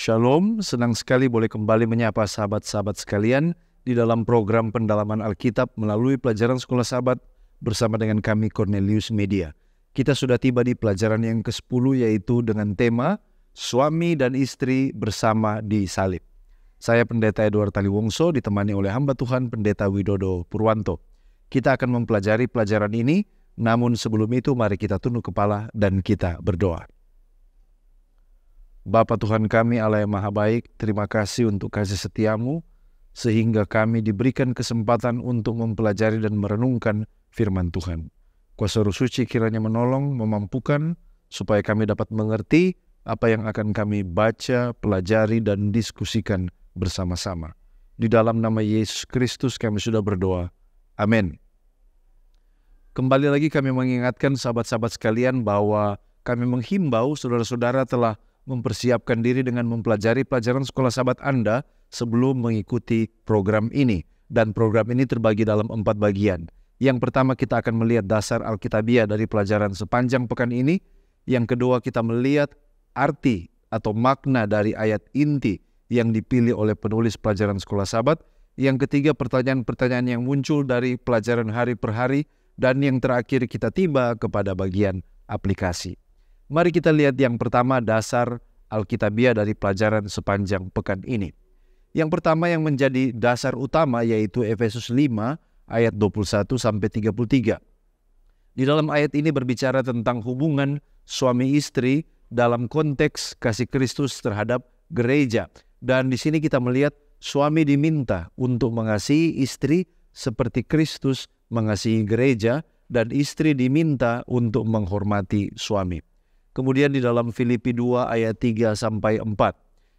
Shalom, senang sekali boleh kembali menyapa sahabat-sahabat sekalian di dalam program pendalaman Alkitab melalui pelajaran Sekolah Sahabat bersama dengan kami Cornelius Media. Kita sudah tiba di pelajaran yang ke-10 yaitu dengan tema Suami dan Istri Bersama di Salib. Saya Pendeta Edward Taliwongso ditemani oleh hamba Tuhan Pendeta Widodo Purwanto. Kita akan mempelajari pelajaran ini, namun sebelum itu mari kita tunduk kepala dan kita berdoa. Bapa Tuhan kami Allah yang Maha Baik, terima kasih untuk kasih setiamu, sehingga kami diberikan kesempatan untuk mempelajari dan merenungkan firman Tuhan. Kuasa Roh Suci kiranya menolong, memampukan, supaya kami dapat mengerti apa yang akan kami baca, pelajari, dan diskusikan bersama-sama. Di dalam nama Yesus Kristus kami sudah berdoa. Amin. Kembali lagi kami mengingatkan sahabat-sahabat sekalian bahwa kami menghimbau saudara-saudara telah mempersiapkan diri dengan mempelajari pelajaran Sekolah Sahabat Anda sebelum mengikuti program ini. Dan program ini terbagi dalam 4 bagian. Yang pertama kita akan melihat dasar Alkitabiah dari pelajaran sepanjang pekan ini. Yang kedua kita melihat arti atau makna dari ayat inti yang dipilih oleh penulis pelajaran Sekolah Sahabat. Yang ketiga pertanyaan-pertanyaan yang muncul dari pelajaran hari per hari. Dan yang terakhir kita tiba kepada bagian aplikasi. Mari kita lihat yang pertama dasar Alkitabiah dari pelajaran sepanjang pekan ini. Yang pertama yang menjadi dasar utama yaitu Efesus 5 ayat 21-33. Di dalam ayat ini berbicara tentang hubungan suami istri dalam konteks kasih Kristus terhadap gereja. Dan di sini kita melihat suami diminta untuk mengasihi istri seperti Kristus mengasihi gereja dan istri diminta untuk menghormati suami. Kemudian di dalam Filipi 2 ayat 3-4.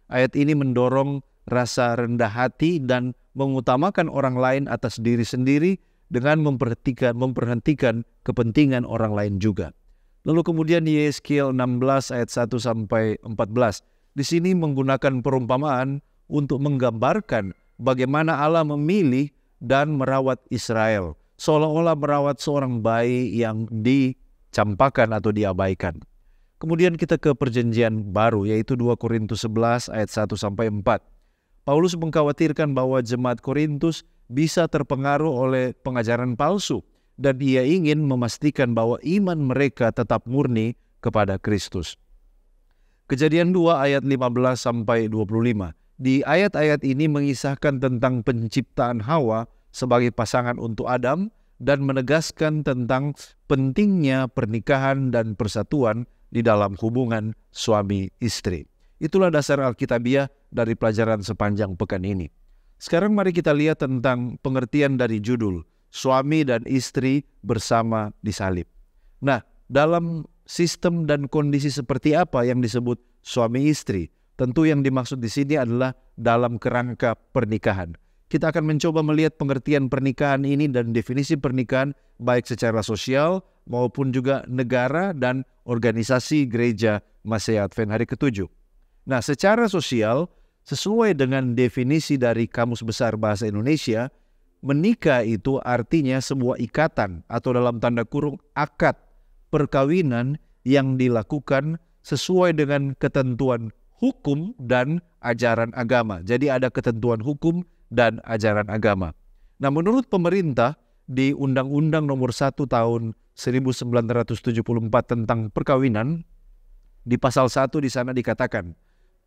Ayat ini mendorong rasa rendah hati dan mengutamakan orang lain atas diri sendiri dengan memperhentikan kepentingan orang lain juga. Lalu kemudian di Yeskiel 16 ayat 1-14. Di sini menggunakan perumpamaan untuk menggambarkan bagaimana Allah memilih dan merawat Israel. Seolah-olah merawat seorang bayi yang dicampakkan atau diabaikan. Kemudian kita ke perjanjian baru yaitu 2 Korintus 11 ayat 1-4. Paulus mengkhawatirkan bahwa jemaat Korintus bisa terpengaruh oleh pengajaran palsu dan ia ingin memastikan bahwa iman mereka tetap murni kepada Kristus. Kejadian 2 ayat 15-25. Di ayat-ayat ini mengisahkan tentang penciptaan Hawa sebagai pasangan untuk Adam dan menegaskan tentang pentingnya pernikahan dan persatuan di dalam hubungan suami istri. Itulah dasar Alkitabiah dari pelajaran sepanjang pekan ini. Sekarang mari kita lihat tentang pengertian dari judul Suami dan Istri Bersama di Salib. Nah, dalam sistem dan kondisi seperti apa yang disebut suami istri? Tentu yang dimaksud di sini adalah dalam kerangka pernikahan. Kita akan mencoba melihat pengertian pernikahan ini dan definisi pernikahan baik secara sosial maupun juga negara dan organisasi gereja Masehi Advent hari ke-7. Nah, secara sosial, sesuai dengan definisi dari Kamus Besar Bahasa Indonesia, menikah itu artinya sebuah ikatan atau dalam tanda kurung akad perkawinan yang dilakukan sesuai dengan ketentuan hukum dan ajaran agama. Jadi ada ketentuan hukum dan ajaran agama. Nah, menurut pemerintah di Undang-Undang Nomor 1 Tahun 1974 tentang perkawinan, di pasal 1 di sana dikatakan,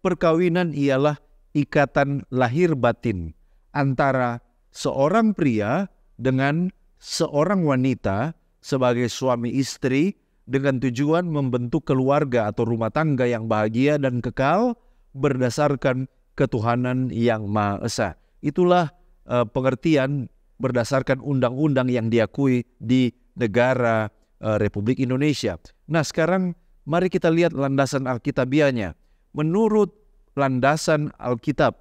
perkawinan ialah ikatan lahir batin antara seorang pria dengan seorang wanita sebagai suami istri dengan tujuan membentuk keluarga atau rumah tangga yang bahagia dan kekal berdasarkan ketuhanan yang Maha Esa. Itulah pengertian berdasarkan undang-undang yang diakui di negara Republik Indonesia. Nah, sekarang mari kita lihat landasan Alkitabiahnya. Menurut landasan Alkitab,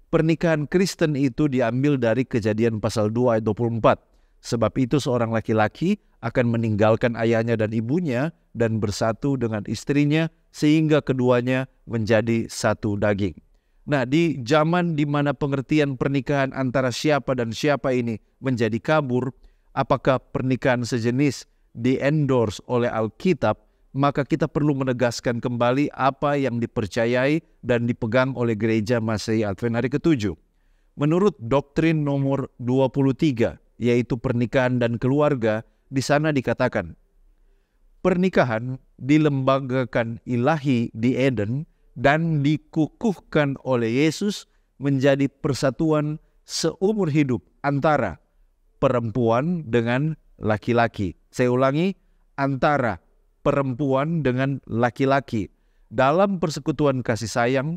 pernikahan Kristen itu diambil dari Kejadian pasal 2 ayat 24. Sebab itu seorang laki-laki akan meninggalkan ayahnya dan ibunya dan bersatu dengan istrinya sehingga keduanya menjadi satu daging. Nah, di zaman di mana pengertian pernikahan antara siapa dan siapa ini menjadi kabur, apakah pernikahan sejenis di-endorse oleh Alkitab maka kita perlu menegaskan kembali apa yang dipercayai dan dipegang oleh Gereja Masehi Advent hari ke-7. Menurut doktrin nomor 23, yaitu pernikahan dan keluarga, di sana dikatakan, pernikahan dilembagakan ilahi di Eden dan dikukuhkan oleh Yesus menjadi persatuan seumur hidup antara perempuan dengan laki-laki. Saya ulangi, antara perempuan dengan laki-laki. Dalam persekutuan kasih sayang,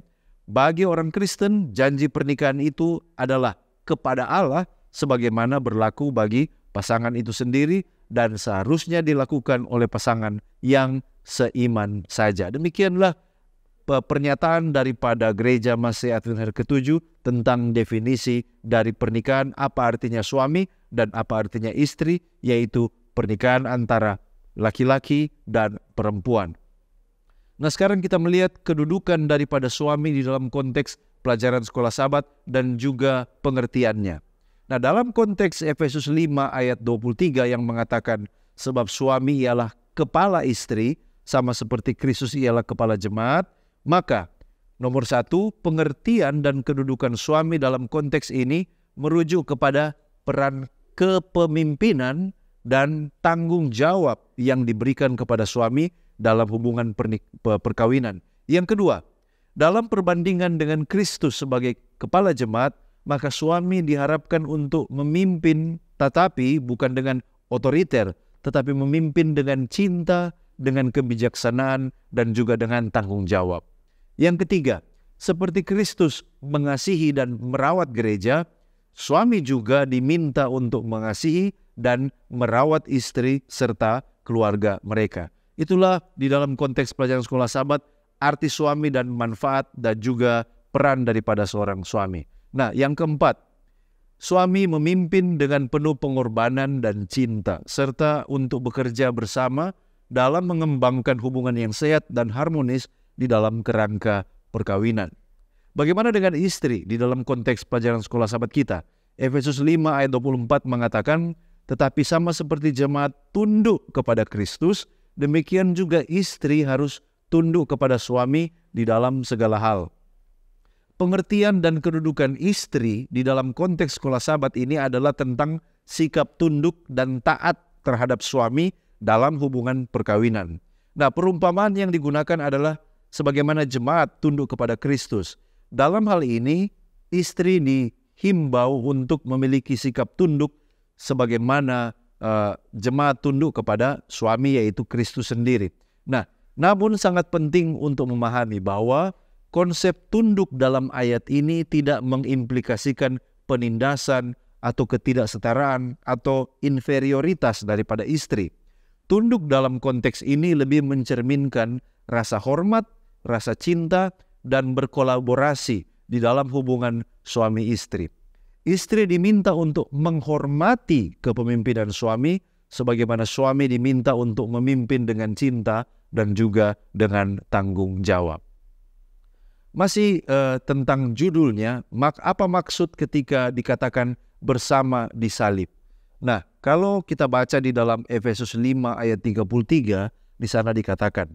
bagi orang Kristen, janji pernikahan itu adalah kepada Allah sebagaimana berlaku bagi pasangan itu sendiri dan seharusnya dilakukan oleh pasangan yang seiman saja. Demikianlah pernyataan daripada Gereja Masehi Advent hari ke-7 tentang definisi dari pernikahan, apa artinya suami dan apa artinya istri, yaitu pernikahan antara laki-laki dan perempuan. Nah, sekarang kita melihat kedudukan daripada suami di dalam konteks pelajaran sekolah Sabat dan juga pengertiannya. Nah, dalam konteks Efesus 5 ayat 23 yang mengatakan sebab suami ialah kepala istri sama seperti Kristus ialah kepala jemaat, maka nomor 1, pengertian dan kedudukan suami dalam konteks ini merujuk kepada peran kepemimpinan dan tanggung jawab yang diberikan kepada suami dalam hubungan perkawinan. Yang kedua, dalam perbandingan dengan Kristus sebagai kepala jemaat, maka suami diharapkan untuk memimpin, tetapi bukan dengan otoriter, tetapi memimpin dengan cinta, dengan kebijaksanaan, dan juga dengan tanggung jawab. Yang ketiga, seperti Kristus mengasihi dan merawat gereja, suami juga diminta untuk mengasihi dan merawat istri serta keluarga mereka. Itulah di dalam konteks pelajaran sekolah Sabat, arti suami dan manfaat dan juga peran daripada seorang suami. Nah, yang keempat, suami memimpin dengan penuh pengorbanan dan cinta, serta untuk bekerja bersama dalam mengembangkan hubungan yang sehat dan harmonis di dalam kerangka perkawinan. Bagaimana dengan istri di dalam konteks pelajaran sekolah Sabat kita? Efesus 5 ayat 24 mengatakan, tetapi sama seperti jemaat tunduk kepada Kristus, demikian juga istri harus tunduk kepada suami di dalam segala hal. Pengertian dan kedudukan istri di dalam konteks sekolah Sabat ini adalah tentang sikap tunduk dan taat terhadap suami dalam hubungan perkawinan. Nah, perumpamaan yang digunakan adalah sebagaimana jemaat tunduk kepada Kristus. Dalam hal ini, istri dihimbau untuk memiliki sikap tunduk sebagaimana jemaat tunduk kepada suami, yaitu Kristus sendiri. Nah, namun sangat penting untuk memahami bahwa konsep tunduk dalam ayat ini tidak mengimplikasikan penindasan atau ketidaksetaraan atau inferioritas daripada istri. Tunduk dalam konteks ini lebih mencerminkan rasa hormat, rasa cinta, dan berkolaborasi di dalam hubungan suami istri. Istri diminta untuk menghormati kepemimpinan suami, sebagaimana suami diminta untuk memimpin dengan cinta dan juga dengan tanggung jawab. Masih tentang judulnya, apa maksud ketika dikatakan bersama di salib? Nah, kalau kita baca di dalam Efesus 5 ayat 33, di sana dikatakan,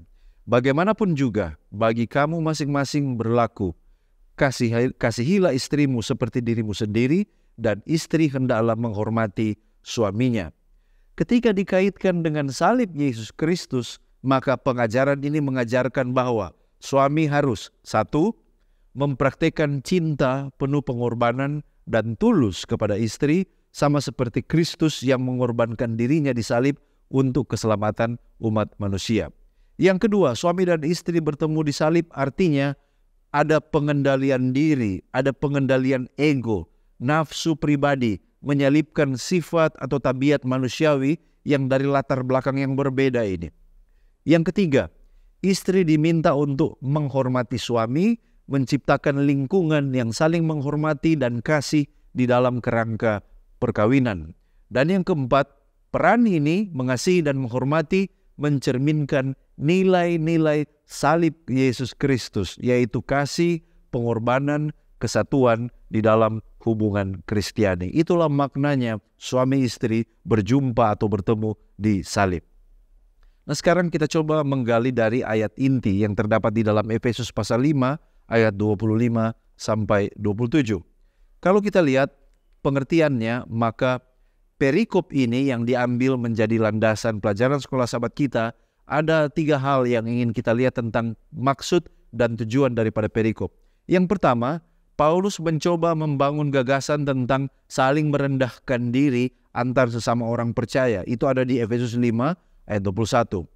bagaimanapun juga bagi kamu masing-masing berlaku, kasihilah istrimu seperti dirimu sendiri, dan istri hendaklah menghormati suaminya. Ketika dikaitkan dengan salib Yesus Kristus, maka pengajaran ini mengajarkan bahwa suami harus 1. Mempraktikkan cinta penuh pengorbanan dan tulus kepada istri, sama seperti Kristus yang mengorbankan dirinya di salib untuk keselamatan umat manusia. Yang kedua, suami dan istri bertemu di salib artinya ada pengendalian diri, ada pengendalian ego, nafsu pribadi, menyalipkan sifat atau tabiat manusiawi yang dari latar belakang yang berbeda ini. Yang ketiga, istri diminta untuk menghormati suami, menciptakan lingkungan yang saling menghormati dan kasih di dalam kerangka perkawinan. Dan yang keempat, peran ini mengasihi dan menghormati mencerminkan nilai-nilai salib Yesus Kristus, yaitu kasih, pengorbanan, kesatuan di dalam hubungan Kristiani. Itulah maknanya suami istri berjumpa atau bertemu di salib. Nah, sekarang kita coba menggali dari ayat inti yang terdapat di dalam Efesus pasal 5 ayat 25 sampai 27. Kalau kita lihat pengertiannya, maka perikop ini yang diambil menjadi landasan pelajaran sekolah sahabat kita, ada 3 hal yang ingin kita lihat tentang maksud dan tujuan daripada perikop. Yang pertama, Paulus mencoba membangun gagasan tentang saling merendahkan diri antar sesama orang percaya. Itu ada di Efesus 5 ayat 21.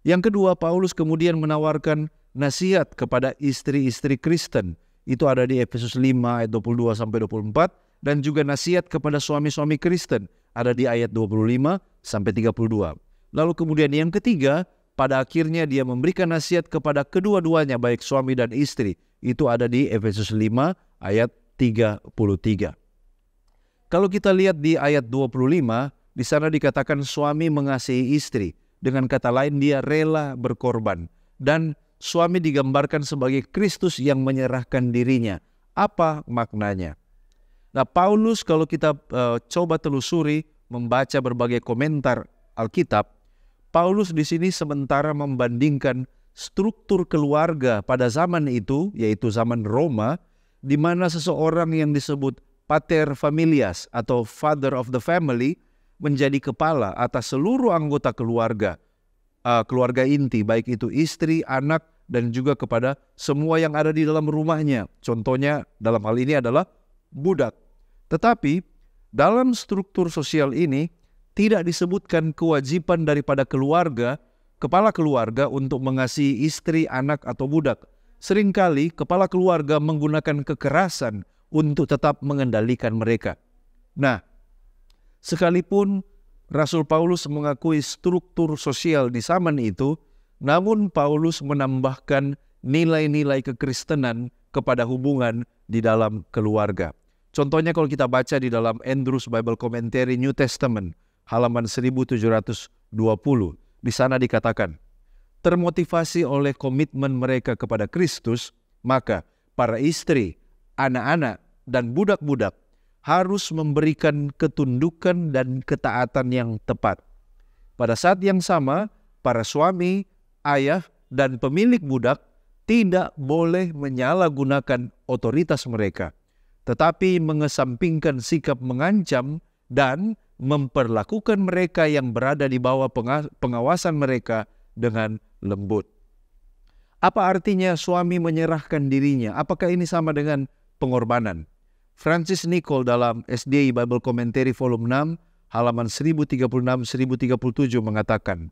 Yang kedua, Paulus kemudian menawarkan nasihat kepada istri-istri Kristen. Itu ada di Efesus 5 ayat 22 sampai 24, dan juga nasihat kepada suami-suami Kristen ada di ayat 25 sampai 32. Lalu kemudian yang ketiga, pada akhirnya dia memberikan nasihat kepada kedua-duanya, baik suami dan istri. Itu ada di Efesus 5 ayat 33. Kalau kita lihat di ayat 25, di sana dikatakan suami mengasihi istri. Dengan kata lain, dia rela berkorban. Dan suami digambarkan sebagai Kristus yang menyerahkan dirinya. Apa maknanya? Nah, Paulus kalau kita coba telusuri, membaca berbagai komentar Alkitab, Paulus di sini sementara membandingkan struktur keluarga pada zaman itu, yaitu zaman Roma, di mana seseorang yang disebut pater familias atau father of the family menjadi kepala atas seluruh anggota keluarga, keluarga inti, baik itu istri, anak, dan juga kepada semua yang ada di dalam rumahnya. Contohnya dalam hal ini adalah budak. Tetapi dalam struktur sosial ini tidak disebutkan kewajiban daripada keluarga, kepala keluarga untuk mengasihi istri, anak, atau budak. Seringkali kepala keluarga menggunakan kekerasan untuk tetap mengendalikan mereka. Nah, sekalipun Rasul Paulus mengakui struktur sosial di zaman itu, namun Paulus menambahkan nilai-nilai kekristenan kepada hubungan di dalam keluarga. Contohnya kalau kita baca di dalam Andrews Bible Commentary New Testament, halaman 1720, di sana dikatakan, termotivasi oleh komitmen mereka kepada Kristus, maka para istri, anak-anak, dan budak-budak harus memberikan ketundukan dan ketaatan yang tepat. Pada saat yang sama, para suami, ayah, dan pemilik budak tidak boleh menyalahgunakan otoritas mereka, tetapi mengesampingkan sikap mengancam dan memperlakukan mereka yang berada di bawah pengawasan mereka dengan lembut. Apa artinya suami menyerahkan dirinya? Apakah ini sama dengan pengorbanan? Francis Nichol dalam SDI Bible Commentary volume 6 halaman 1036-1037 mengatakan,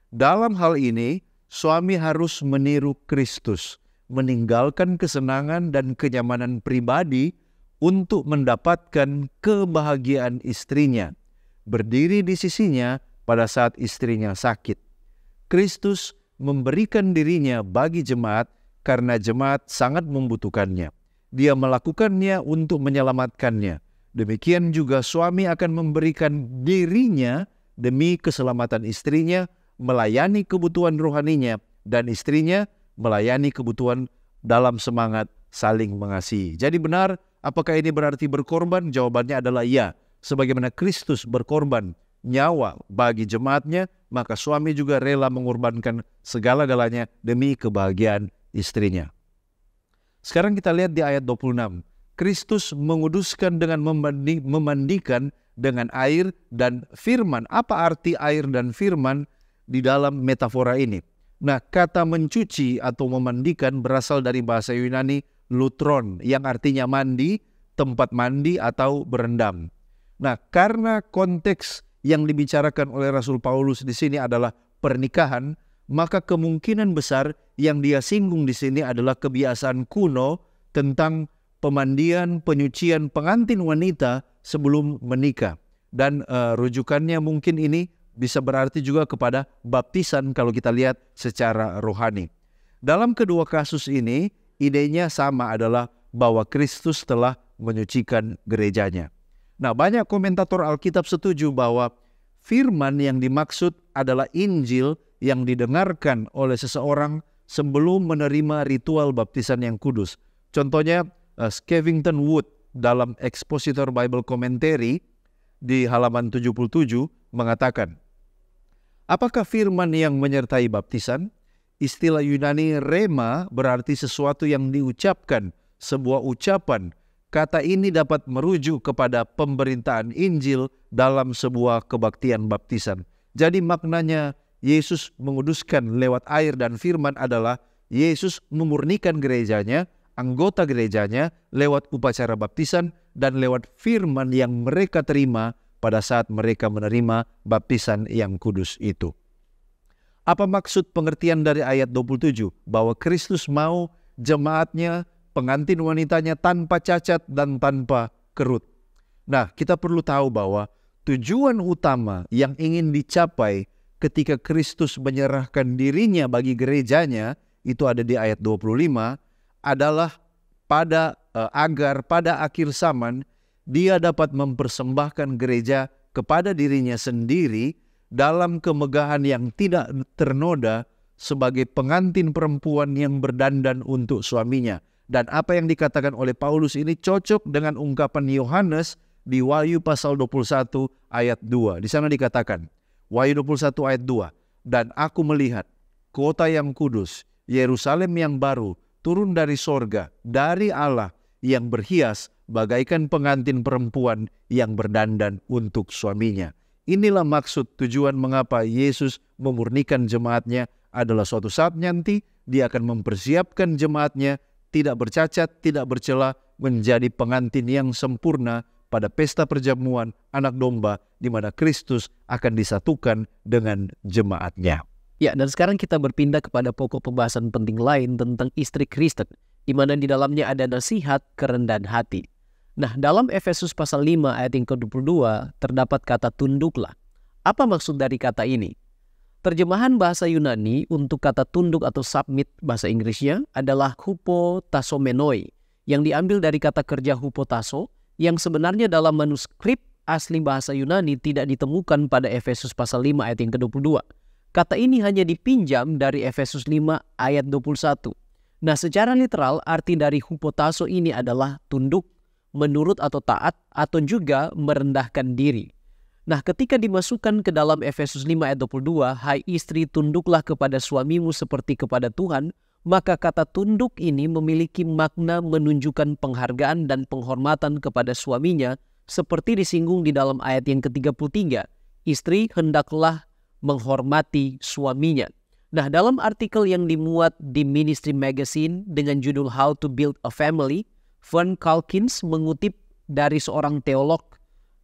dalam hal ini suami harus meniru Kristus, meninggalkan kesenangan dan kenyamanan pribadi untuk mendapatkan kebahagiaan istrinya, berdiri di sisinya pada saat istrinya sakit. Kristus memberikan dirinya bagi jemaat karena jemaat sangat membutuhkannya. Dia melakukannya untuk menyelamatkannya. Demikian juga suami akan memberikan dirinya demi keselamatan istrinya, melayani kebutuhan rohaninya, dan istrinya melayani kebutuhan dalam semangat saling mengasihi. Jadi benar, apakah ini berarti berkorban? Jawabannya adalah ya. Sebagaimana Kristus berkorban nyawa bagi jemaatnya, maka suami juga rela mengorbankan segala-galanya demi kebahagiaan istrinya. Sekarang kita lihat di ayat 26. Kristus menguduskan dengan memandikan dengan air dan firman. Apa arti air dan firman di dalam metafora ini? Nah, kata mencuci atau memandikan berasal dari bahasa Yunani lutron, yang artinya mandi, tempat mandi atau berendam. Nah, karena konteks yang dibicarakan oleh Rasul Paulus di sini adalah pernikahan, maka kemungkinan besar yang dia singgung di sini adalah kebiasaan kuno tentang pemandian, penyucian pengantin wanita sebelum menikah. Dan rujukannya mungkin ini bisa berarti juga kepada baptisan kalau kita lihat secara rohani. Dalam kedua kasus ini, idenya sama, adalah bahwa Kristus telah menyucikan gerejanya. Nah, banyak komentator Alkitab setuju bahwa firman yang dimaksud adalah Injil yang didengarkan oleh seseorang sebelum menerima ritual baptisan yang kudus. Contohnya Skevington Wood dalam Expositor Bible Commentary di halaman 77 mengatakan, Apakah firman yang menyertai baptisan? Istilah Yunani rema berarti sesuatu yang diucapkan, sebuah ucapan. Kata ini dapat merujuk kepada pemberitaan Injil dalam sebuah kebaktian baptisan. Jadi maknanya Yesus menguduskan lewat air dan firman adalah Yesus memurnikan gerejanya, anggota gerejanya lewat upacara baptisan dan lewat firman yang mereka terima pada saat mereka menerima baptisan yang kudus itu. Apa maksud pengertian dari ayat 27? Bahwa Kristus mau jemaatnya, pengantin wanitanya tanpa cacat dan tanpa kerut. Nah, kita perlu tahu bahwa tujuan utama yang ingin dicapai ketika Kristus menyerahkan dirinya bagi gerejanya, itu ada di ayat 25, adalah agar pada akhir zaman dia dapat mempersembahkan gereja kepada dirinya sendiri dalam kemegahan yang tidak ternoda sebagai pengantin perempuan yang berdandan untuk suaminya. Dan apa yang dikatakan oleh Paulus ini cocok dengan ungkapan Yohanes di Wahyu pasal 21 ayat 2. Di sana dikatakan, Wahyu 21 ayat 2, dan aku melihat kota yang kudus, Yerusalem yang baru, turun dari sorga, dari Allah, yang berhias bagaikan pengantin perempuan yang berdandan untuk suaminya. Inilah maksud tujuan mengapa Yesus memurnikan jemaatnya adalah suatu saat nanti dia akan mempersiapkan jemaatnya tidak bercacat, tidak bercela, menjadi pengantin yang sempurna pada pesta perjamuan anak domba di mana Kristus akan disatukan dengan jemaatnya. Ya, dan sekarang kita berpindah kepada pokok pembahasan penting lain tentang istri Kristen, di mana di dalamnya ada nasihat kerendahan hati. Nah, dalam Efesus pasal 5 ayat yang ke-22 terdapat kata tunduklah. Apa maksud dari kata ini? Terjemahan bahasa Yunani untuk kata tunduk atau submit bahasa Inggrisnya adalah hupotasomenoi, yang diambil dari kata kerja hupotaso, yang sebenarnya dalam manuskrip asli bahasa Yunani tidak ditemukan pada Efesus pasal 5 ayat yang ke-22. Kata ini hanya dipinjam dari Efesus 5 ayat 21. Nah, secara literal arti dari hupotaso ini adalah tunduk, menurut atau taat, atau juga merendahkan diri. Nah, ketika dimasukkan ke dalam Efesus 5 ayat 22, hai istri tunduklah kepada suamimu seperti kepada Tuhan, maka kata tunduk ini memiliki makna menunjukkan penghargaan dan penghormatan kepada suaminya, seperti disinggung di dalam ayat yang ke-33. Istri hendaklah menghormati suaminya. Nah, dalam artikel yang dimuat di Ministry Magazine dengan judul How to Build a Family, Vern Calkins mengutip dari seorang teolog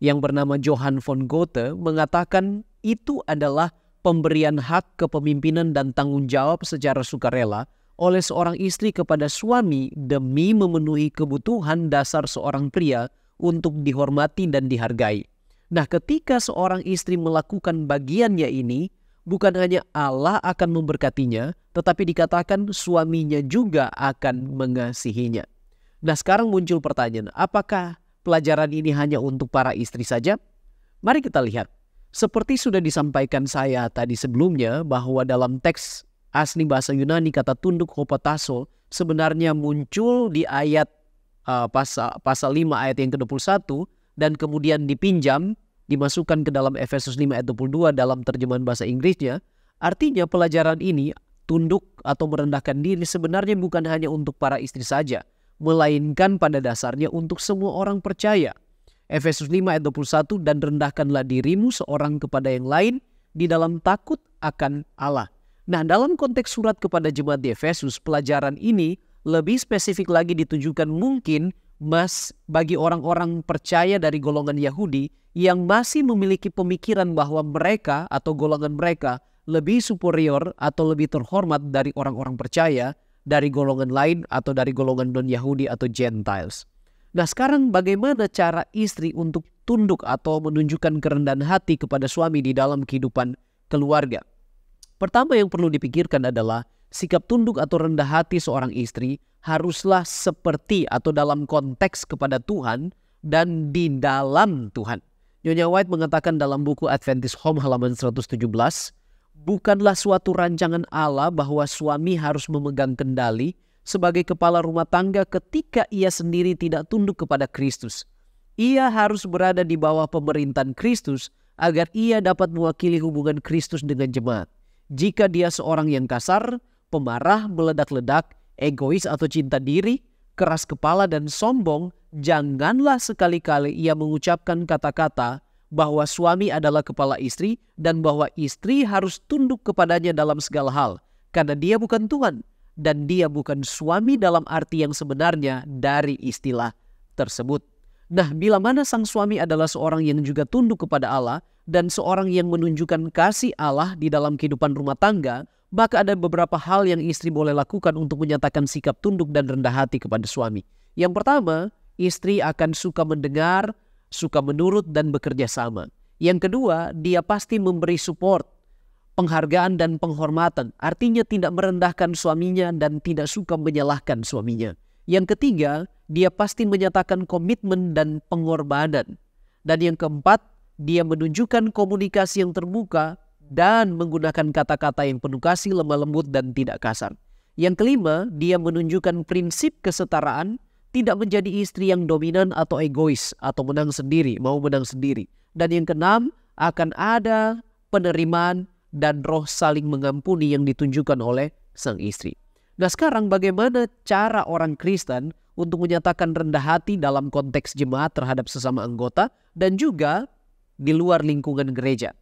yang bernama Johann von Goethe mengatakan itu adalah pemberian hak kepemimpinan dan tanggung jawab secara sukarela oleh seorang istri kepada suami demi memenuhi kebutuhan dasar seorang pria untuk dihormati dan dihargai. Nah, ketika seorang istri melakukan bagiannya ini, bukan hanya Allah akan memberkatinya, tetapi dikatakan suaminya juga akan mengasihinya. Nah, sekarang muncul pertanyaan, apakah pelajaran ini hanya untuk para istri saja? Mari kita lihat. Seperti sudah disampaikan saya tadi sebelumnya, bahwa dalam teks asli bahasa Yunani kata tunduk hupotaso sebenarnya muncul di ayat pasal 5 ayat yang ke-21 dan kemudian dipinjam, dimasukkan ke dalam Efesus 5 ayat 22 dalam terjemahan bahasa Inggrisnya. Artinya pelajaran ini, tunduk atau merendahkan diri, sebenarnya bukan hanya untuk para istri saja, melainkan pada dasarnya untuk semua orang percaya. Efesus 5 ayat 21, dan rendahkanlah dirimu seorang kepada yang lain di dalam takut akan Allah. Nah, dalam konteks surat kepada jemaat di Efesus, pelajaran ini lebih spesifik lagi ditujukan mungkin bagi orang-orang percaya dari golongan Yahudi yang masih memiliki pemikiran bahwa mereka atau golongan mereka lebih superior atau lebih terhormat dari orang-orang percaya dari golongan lain atau dari golongan non-Yahudi atau Gentiles. Nah, sekarang bagaimana cara istri untuk tunduk atau menunjukkan kerendahan hati kepada suami di dalam kehidupan keluarga? Pertama yang perlu dipikirkan adalah sikap tunduk atau rendah hati seorang istri haruslah seperti atau dalam konteks kepada Tuhan dan di dalam Tuhan. Nyonya White mengatakan dalam buku Adventist Home halaman 117, bukanlah suatu rancangan Allah bahwa suami harus memegang kendali sebagai kepala rumah tangga ketika ia sendiri tidak tunduk kepada Kristus. Ia harus berada di bawah pemerintahan Kristus agar ia dapat mewakili hubungan Kristus dengan jemaat. Jika dia seorang yang kasar, pemarah, meledak-ledak, egois atau cinta diri, keras kepala dan sombong, janganlah sekali-kali ia mengucapkan kata-kata bahwa suami adalah kepala istri dan bahwa istri harus tunduk kepadanya dalam segala hal, karena dia bukan Tuhan dan dia bukan suami dalam arti yang sebenarnya dari istilah tersebut. Nah, bila mana sang suami adalah seorang yang juga tunduk kepada Allah dan seorang yang menunjukkan kasih Allah di dalam kehidupan rumah tangga, maka ada beberapa hal yang istri boleh lakukan untuk menyatakan sikap tunduk dan rendah hati kepada suami. Yang pertama, istri akan suka mendengar, suka menurut dan bekerja sama. Yang kedua, dia pasti memberi support, penghargaan dan penghormatan. Artinya tidak merendahkan suaminya dan tidak suka menyalahkan suaminya. Yang ketiga, dia pasti menyatakan komitmen dan pengorbanan. Dan yang keempat, dia menunjukkan komunikasi yang terbuka dan menggunakan kata-kata yang penuh kasih, lemah lembut dan tidak kasar. Yang kelima, dia menunjukkan prinsip kesetaraan, tidak menjadi istri yang dominan atau egois atau mau menang sendiri. Dan yang keenam, akan ada penerimaan dan roh saling mengampuni yang ditunjukkan oleh sang istri. Nah, sekarang bagaimana cara orang Kristen untuk menyatakan rendah hati dalam konteks jemaat terhadap sesama anggota dan juga di luar lingkungan gereja?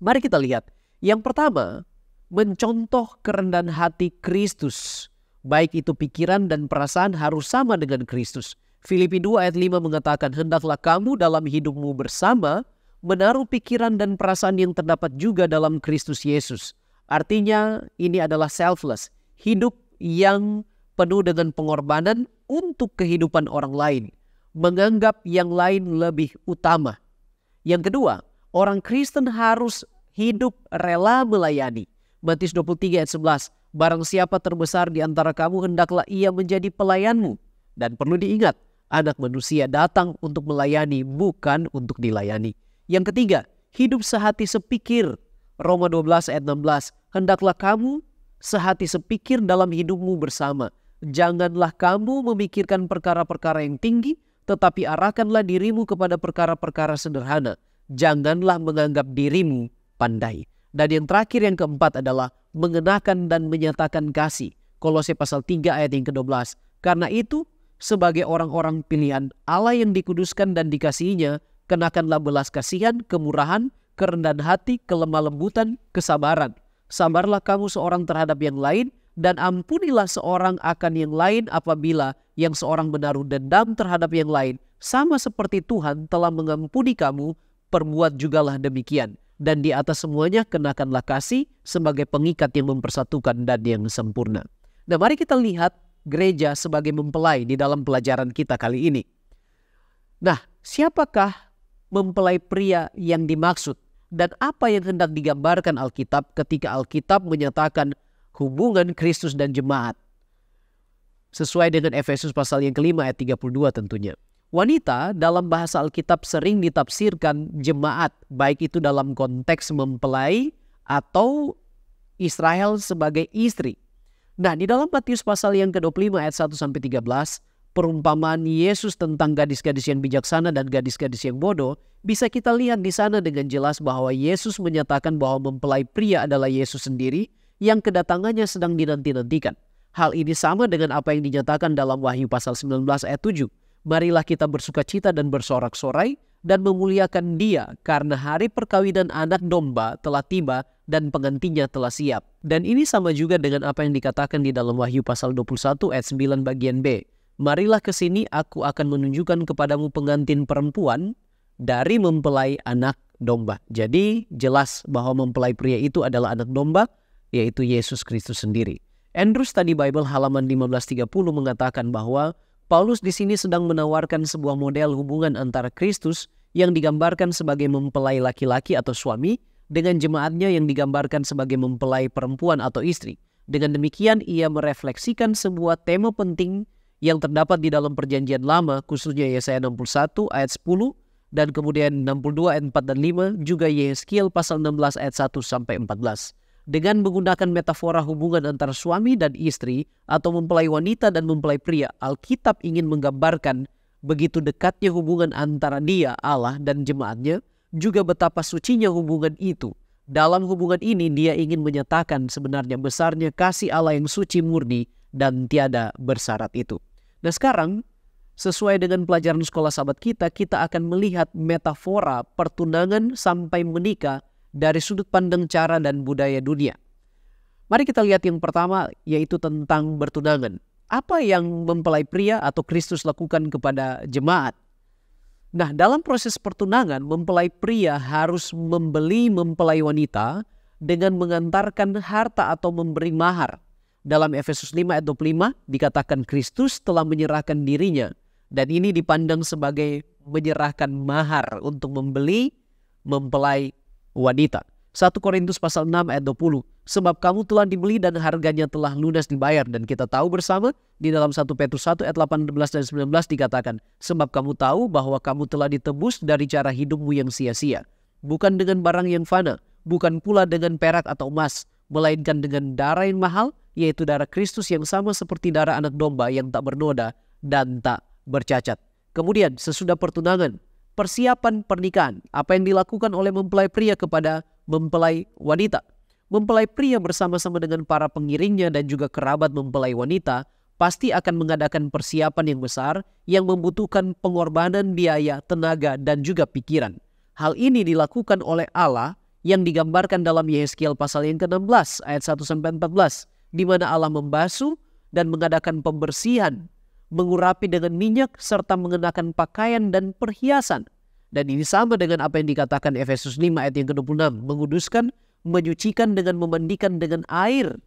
Mari kita lihat. Yang pertama, mencontoh kerendahan hati Kristus. Baik itu pikiran dan perasaan harus sama dengan Kristus. Filipi 2 ayat 5 mengatakan, hendaklah kamu dalam hidupmu bersama menaruh pikiran dan perasaan yang terdapat juga dalam Kristus Yesus. Artinya ini adalah selfless. Hidup yang penuh dengan pengorbanan untuk kehidupan orang lain. Menganggap yang lain lebih utama. Yang kedua, orang Kristen harus hidup rela melayani. Matius 23 ayat 11. Barang siapa terbesar di antara kamu, hendaklah ia menjadi pelayanmu. Dan perlu diingat, anak manusia datang untuk melayani, bukan untuk dilayani. Yang ketiga, hidup sehati sepikir. Roma 12 ayat 16. Hendaklah kamu sehati sepikir dalam hidupmu bersama. Janganlah kamu memikirkan perkara-perkara yang tinggi, tetapi arahkanlah dirimu kepada perkara-perkara sederhana. Janganlah menganggap dirimu pandai. Dan yang terakhir, yang keempat adalah mengenakan dan menyatakan kasih. Kolose pasal 3 ayat yang ke-12. Karena itu, sebagai orang-orang pilihan Allah yang dikuduskan dan dikasihinya, kenakanlah belas kasihan, kemurahan, kerendahan hati, kelemah lembutan, kesabaran. Sabarlah kamu seorang terhadap yang lain, dan ampunilah seorang akan yang lain apabila yang seorang menaruh dendam terhadap yang lain. Sama seperti Tuhan telah mengampuni kamu, perbuat jugalah demikian. Dan di atas semuanya kenakanlah kasih sebagai pengikat yang mempersatukan dan yang sempurna. Nah, mari kita lihat gereja sebagai mempelai di dalam pelajaran kita kali ini. Nah, siapakah mempelai pria yang dimaksud? Dan apa yang hendak digambarkan Alkitab ketika Alkitab menyatakan hubungan Kristus dan jemaat? Sesuai dengan Efesus pasal yang kelima ayat 32 tentunya. Wanita dalam bahasa Alkitab sering ditafsirkan jemaat, baik itu dalam konteks mempelai atau Israel sebagai istri. Nah, di dalam Matius pasal yang ke-25 ayat 1-13, perumpamaan Yesus tentang gadis-gadis yang bijaksana dan gadis-gadis yang bodoh, bisa kita lihat di sana dengan jelas bahwa Yesus menyatakan bahwa mempelai pria adalah Yesus sendiri yang kedatangannya sedang dinanti-nantikan. Hal ini sama dengan apa yang dinyatakan dalam Wahyu pasal 19 ayat 7. Marilah kita bersukacita dan bersorak-sorai dan memuliakan Dia, karena hari perkawinan anak domba telah tiba dan pengantinnya telah siap. Dan ini sama juga dengan apa yang dikatakan di dalam Wahyu pasal 21 ayat 9 bagian B. Marilah ke sini, aku akan menunjukkan kepadamu pengantin perempuan dari mempelai anak domba. Jadi jelas bahwa mempelai pria itu adalah anak domba, yaitu Yesus Kristus sendiri. Andrews Study Bible halaman 1530 mengatakan bahwa Paulus di sini sedang menawarkan sebuah model hubungan antara Kristus yang digambarkan sebagai mempelai laki-laki atau suami dengan jemaatnya yang digambarkan sebagai mempelai perempuan atau istri. Dengan demikian ia merefleksikan sebuah tema penting yang terdapat di dalam perjanjian lama, khususnya Yesaya 61 ayat 10 dan kemudian 62 ayat 4 dan 5, juga Yehezkiel pasal 16 ayat 1-14. Dengan menggunakan metafora hubungan antara suami dan istri atau mempelai wanita dan mempelai pria, Alkitab ingin menggambarkan begitu dekatnya hubungan antara Dia, Allah, dan jemaatnya, juga betapa sucinya hubungan itu. Dalam hubungan ini dia ingin menyatakan sebenarnya besarnya kasih Allah yang suci murni dan tiada bersyarat itu. Nah sekarang sesuai dengan pelajaran sekolah sahabat kita akan melihat metafora pertunangan sampai menikah dari sudut pandang cara dan budaya dunia. Mari kita lihat yang pertama, yaitu tentang bertunangan. Apa yang mempelai pria atau Kristus lakukan kepada jemaat? Nah, dalam proses pertunangan, mempelai pria harus membeli mempelai wanita dengan mengantarkan harta atau memberi mahar. Dalam Efesus 5 ayat 25 dikatakan Kristus telah menyerahkan dirinya. Dan ini dipandang sebagai menyerahkan mahar untuk membeli mempelai wanita. 1 Korintus pasal 6 ayat 20. Sebab kamu telah dibeli dan harganya telah lunas dibayar. Dan kita tahu bersama di dalam 1 Petrus 1 ayat 18 dan 19 dikatakan. Sebab kamu tahu bahwa kamu telah ditebus dari cara hidupmu yang sia-sia. Bukan dengan barang yang fana. Bukan pula dengan perak atau emas. Melainkan dengan darah yang mahal. Yaitu darah Kristus yang sama seperti darah anak domba yang tak bernoda dan tak bercacat. Kemudian sesudah pertunangan, persiapan pernikahan. Apa yang dilakukan oleh mempelai pria kepada mempelai wanita? Mempelai pria bersama-sama dengan para pengiringnya dan juga kerabat mempelai wanita pasti akan mengadakan persiapan yang besar yang membutuhkan pengorbanan biaya, tenaga, dan juga pikiran. Hal ini dilakukan oleh Allah yang digambarkan dalam Yehezkiel pasal yang ke-16 ayat 1-14, di mana Allah membasuh dan mengadakan pembersihan, mengurapi dengan minyak serta mengenakan pakaian dan perhiasan. Dan ini sama dengan apa yang dikatakan Efesus 5 ayat yang ke-26, menguduskan, menyucikan dengan memandikan dengan air.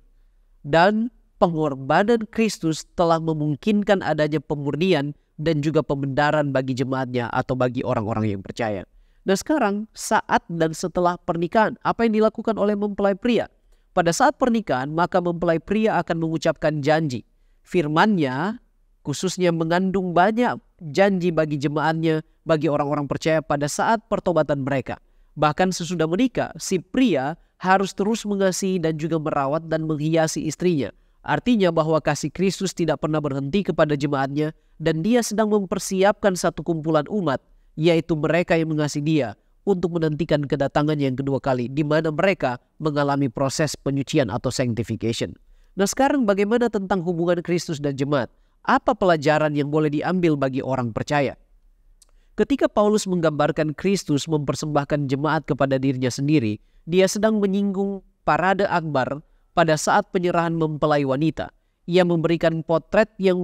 Dan pengorbanan Kristus telah memungkinkan adanya pemurnian dan juga pembenaran bagi jemaatnya atau bagi orang-orang yang percaya. Nah sekarang saat dan setelah pernikahan, apa yang dilakukan oleh mempelai pria? Pada saat pernikahan maka mempelai pria akan mengucapkan janji. Firman-Nya khususnya mengandung banyak janji bagi jemaatnya, bagi orang-orang percaya pada saat pertobatan mereka. Bahkan sesudah menikah, si pria harus terus mengasihi dan juga merawat dan menghiasi istrinya. Artinya bahwa kasih Kristus tidak pernah berhenti kepada jemaatnya dan dia sedang mempersiapkan satu kumpulan umat, yaitu mereka yang mengasihi dia, untuk menantikan kedatangannya yang kedua kali, di mana mereka mengalami proses penyucian atau sanctification. Nah sekarang bagaimana tentang hubungan Kristus dan jemaat? Apa pelajaran yang boleh diambil bagi orang percaya? Ketika Paulus menggambarkan Kristus mempersembahkan jemaat kepada dirinya sendiri, dia sedang menyinggung parade akbar pada saat penyerahan mempelai wanita. Ia memberikan potret yang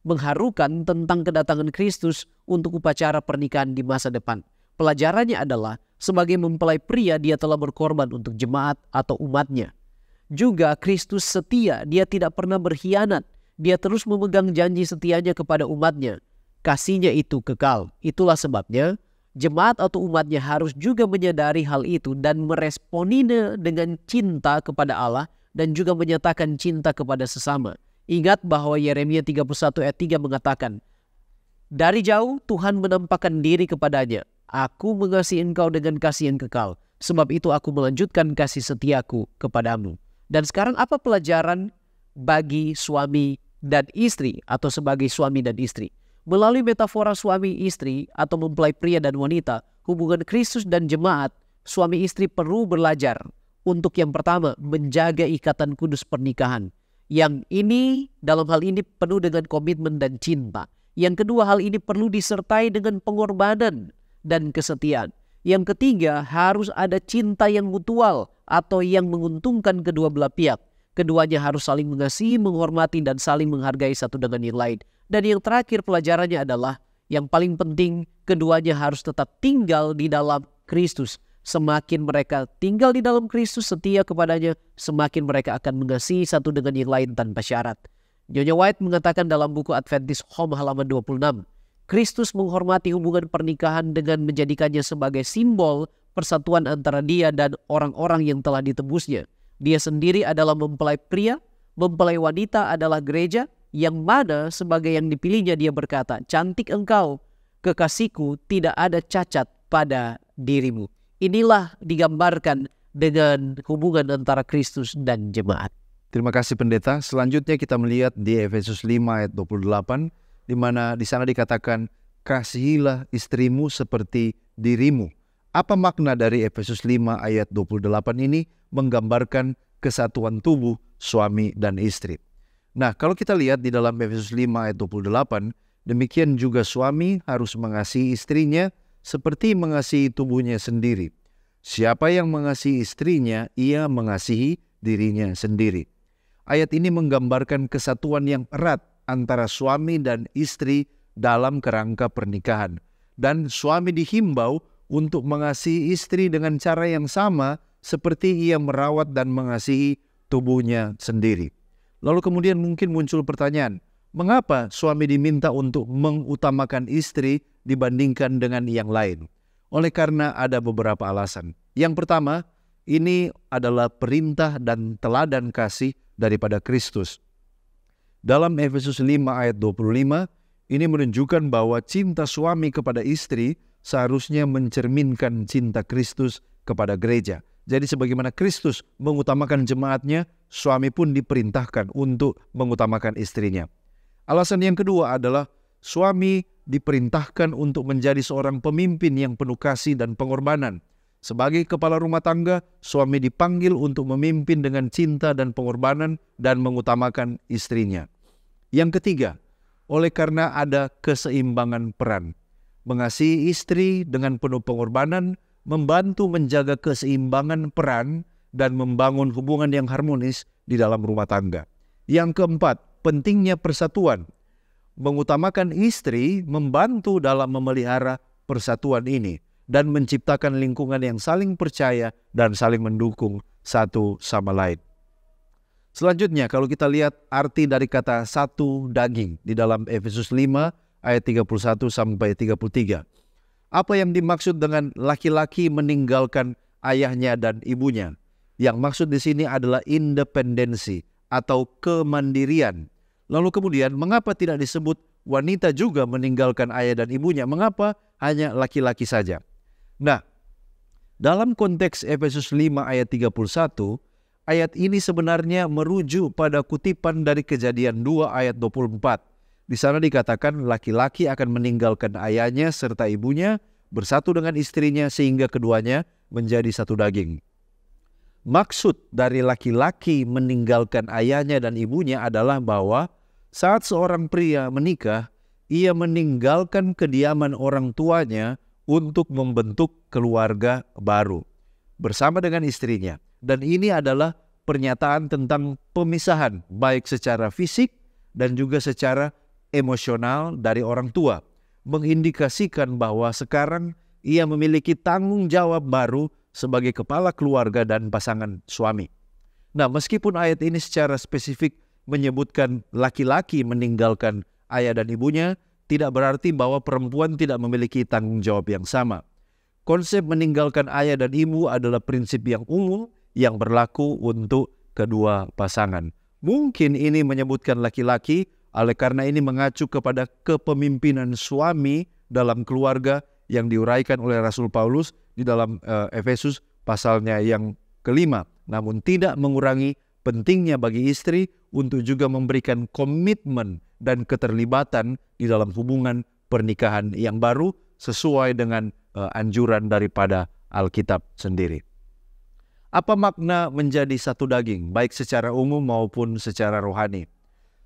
mengharukan tentang kedatangan Kristus untuk upacara pernikahan di masa depan. Pelajarannya adalah sebagai mempelai pria dia telah berkorban untuk jemaat atau umatnya. Juga Kristus setia, dia tidak pernah berkhianat. Dia terus memegang janji setianya kepada umatnya. Kasihnya itu kekal. Itulah sebabnya jemaat atau umatnya harus juga menyadari hal itu dan meresponinya dengan cinta kepada Allah dan juga menyatakan cinta kepada sesama. Ingat bahwa Yeremia 31 ayat 3 mengatakan, dari jauh Tuhan menampakkan diri kepadanya. Aku mengasihi engkau dengan kasih yang kekal. Sebab itu aku melanjutkan kasih setiaku kepadamu. Dan sekarang apa pelajaran bagi suami dan istri atau sebagai suami dan istri? Melalui metafora suami istri atau mempelai pria dan wanita, hubungan Kristus dan jemaat, suami istri perlu belajar untuk yang pertama menjaga ikatan kudus pernikahan. Yang ini dalam hal ini penuh dengan komitmen dan cinta. Yang kedua, hal ini perlu disertai dengan pengorbanan dan kesetiaan. Yang ketiga, harus ada cinta yang mutual atau yang menguntungkan kedua belah pihak. Keduanya harus saling mengasihi, menghormati, dan saling menghargai satu dengan yang lain. Dan yang terakhir pelajarannya adalah yang paling penting, keduanya harus tetap tinggal di dalam Kristus. Semakin mereka tinggal di dalam Kristus, setia kepadanya, semakin mereka akan mengasihi satu dengan yang lain tanpa syarat. Nyonya White mengatakan dalam buku Adventist Home halaman 26, Kristus menghormati hubungan pernikahan dengan menjadikannya sebagai simbol persatuan antara dia dan orang-orang yang telah ditebusnya. Dia sendiri adalah mempelai pria, mempelai wanita adalah gereja, yang mana sebagai yang dipilihnya dia berkata, cantik engkau, kekasihku, tidak ada cacat pada dirimu. Inilah digambarkan dengan hubungan antara Kristus dan jemaat. Terima kasih pendeta. Selanjutnya kita melihat di Efesus 5 ayat 28, di mana di sana dikatakan, kasihilah istrimu seperti dirimu. Apa makna dari Efesus 5 ayat 28 ini menggambarkan kesatuan tubuh suami dan istri? Nah, kalau kita lihat di dalam Efesus 5 ayat 28, demikian juga suami harus mengasihi istrinya seperti mengasihi tubuhnya sendiri. Siapa yang mengasihi istrinya, ia mengasihi dirinya sendiri. Ayat ini menggambarkan kesatuan yang erat antara suami dan istri dalam kerangka pernikahan. Dan suami dihimbau untuk mengasihi istri dengan cara yang sama seperti ia merawat dan mengasihi tubuhnya sendiri. Lalu kemudian mungkin muncul pertanyaan, mengapa suami diminta untuk mengutamakan istri dibandingkan dengan yang lain? Oleh karena ada beberapa alasan. Yang pertama, ini adalah perintah dan teladan kasih daripada Kristus. Dalam Efesus 5 ayat 25, ini menunjukkan bahwa cinta suami kepada istri seharusnya mencerminkan cinta Kristus kepada gereja. Jadi sebagaimana Kristus mengutamakan jemaatnya, suami pun diperintahkan untuk mengutamakan istrinya. Alasan yang kedua adalah suami diperintahkan untuk menjadi seorang pemimpin yang penuh kasih dan pengorbanan. Sebagai kepala rumah tangga, suami dipanggil untuk memimpin dengan cinta dan pengorbanan dan mengutamakan istrinya. Yang ketiga, oleh karena ada keseimbangan peran. Mengasihi istri dengan penuh pengorbanan, membantu menjaga keseimbangan peran dan membangun hubungan yang harmonis di dalam rumah tangga. Yang keempat, pentingnya persatuan. Mengutamakan istri membantu dalam memelihara persatuan ini dan menciptakan lingkungan yang saling percaya dan saling mendukung satu sama lain. Selanjutnya, kalau kita lihat arti dari kata satu daging di dalam Efesus 5 ayat 31 sampai 33. Apa yang dimaksud dengan laki-laki meninggalkan ayahnya dan ibunya? Yang maksud di sini adalah independensi atau kemandirian. Lalu kemudian, mengapa tidak disebut wanita juga meninggalkan ayah dan ibunya? Mengapa hanya laki-laki saja? Nah, dalam konteks Efesus 5 ayat 31, ayat ini sebenarnya merujuk pada kutipan dari Kejadian 2 ayat 24. Di sana dikatakan laki-laki akan meninggalkan ayahnya serta ibunya, bersatu dengan istrinya sehingga keduanya menjadi satu daging. Maksud dari laki-laki meninggalkan ayahnya dan ibunya adalah bahwa saat seorang pria menikah, ia meninggalkan kediaman orang tuanya untuk membentuk keluarga baru bersama dengan istrinya. Dan ini adalah pernyataan tentang pemisahan baik secara fisik dan juga secara emosional dari orang tua, mengindikasikan bahwa sekarang ia memiliki tanggung jawab baru sebagai kepala keluarga dan pasangan suami. Nah, meskipun ayat ini secara spesifik menyebutkan laki-laki meninggalkan ayah dan ibunya, tidak berarti bahwa perempuan tidak memiliki tanggung jawab yang sama. Konsep meninggalkan ayah dan ibu adalah prinsip yang umum yang berlaku untuk kedua pasangan. Mungkin ini menyebutkan laki-laki, oleh karena ini mengacu kepada kepemimpinan suami dalam keluarga yang diuraikan oleh Rasul Paulus di dalam Efesus pasalnya yang kelima. Namun tidak mengurangi pentingnya bagi istri untuk juga memberikan komitmen dan keterlibatan di dalam hubungan pernikahan yang baru sesuai dengan anjuran daripada Alkitab sendiri. Apa makna menjadi satu daging, baik secara umum maupun secara rohani?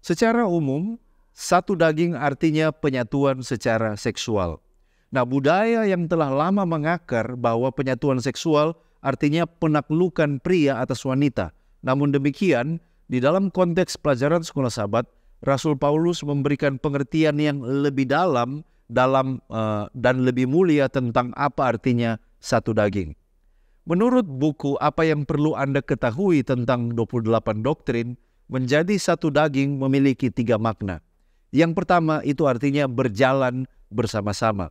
Secara umum, satu daging artinya penyatuan secara seksual. Nah, budaya yang telah lama mengakar bahwa penyatuan seksual artinya penaklukan pria atas wanita. Namun demikian, di dalam konteks pelajaran sekolah Sabat, Rasul Paulus memberikan pengertian yang lebih dalam dan lebih mulia tentang apa artinya satu daging. Menurut buku Apa Yang Perlu Anda Ketahui Tentang 28 Doktrin, menjadi satu daging memiliki 3 makna. Yang pertama itu artinya berjalan bersama-sama.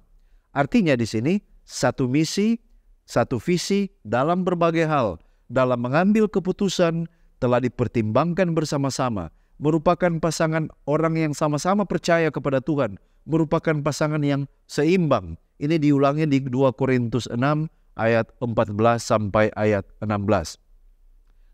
Artinya di sini satu misi, satu visi dalam berbagai hal, dalam mengambil keputusan telah dipertimbangkan bersama-sama, merupakan pasangan orang yang sama-sama percaya kepada Tuhan, merupakan pasangan yang seimbang. Ini diulangi di 2 Korintus 6 ayat 14 sampai ayat 16.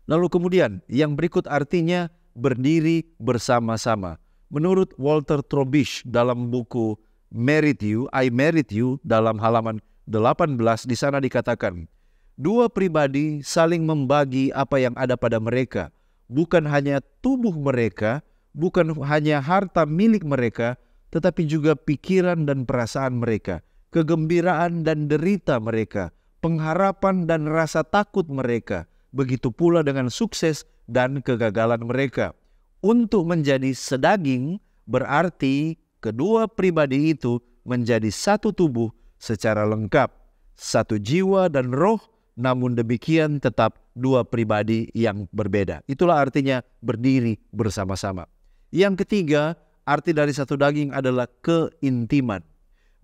Lalu kemudian yang berikut artinya berdiri bersama-sama. Menurut Walter Trobisch dalam buku I Married You dalam halaman 18 di sana dikatakan, dua pribadi saling membagi apa yang ada pada mereka, bukan hanya tubuh mereka, bukan hanya harta milik mereka, tetapi juga pikiran dan perasaan mereka, kegembiraan dan derita mereka, pengharapan dan rasa takut mereka, begitu pula dengan sukses dan kegagalan mereka. Untuk menjadi sedaging berarti kedua pribadi itu menjadi satu tubuh secara lengkap, satu jiwa dan roh, namun demikian tetap dua pribadi yang berbeda. Itulah artinya berdiri bersama-sama. Yang ketiga, arti dari satu daging adalah keintiman.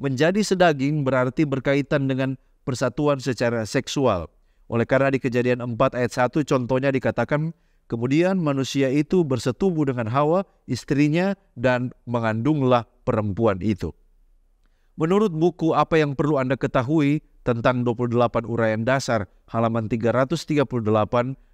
Menjadi sedaging berarti berkaitan dengan persatuan secara seksual. Oleh karena di Kejadian 4 ayat 1 contohnya dikatakan, kemudian manusia itu bersetubuh dengan Hawa, istrinya, dan mengandunglah perempuan itu. Menurut buku Apa Yang Perlu Anda Ketahui tentang 28 uraian dasar halaman 338,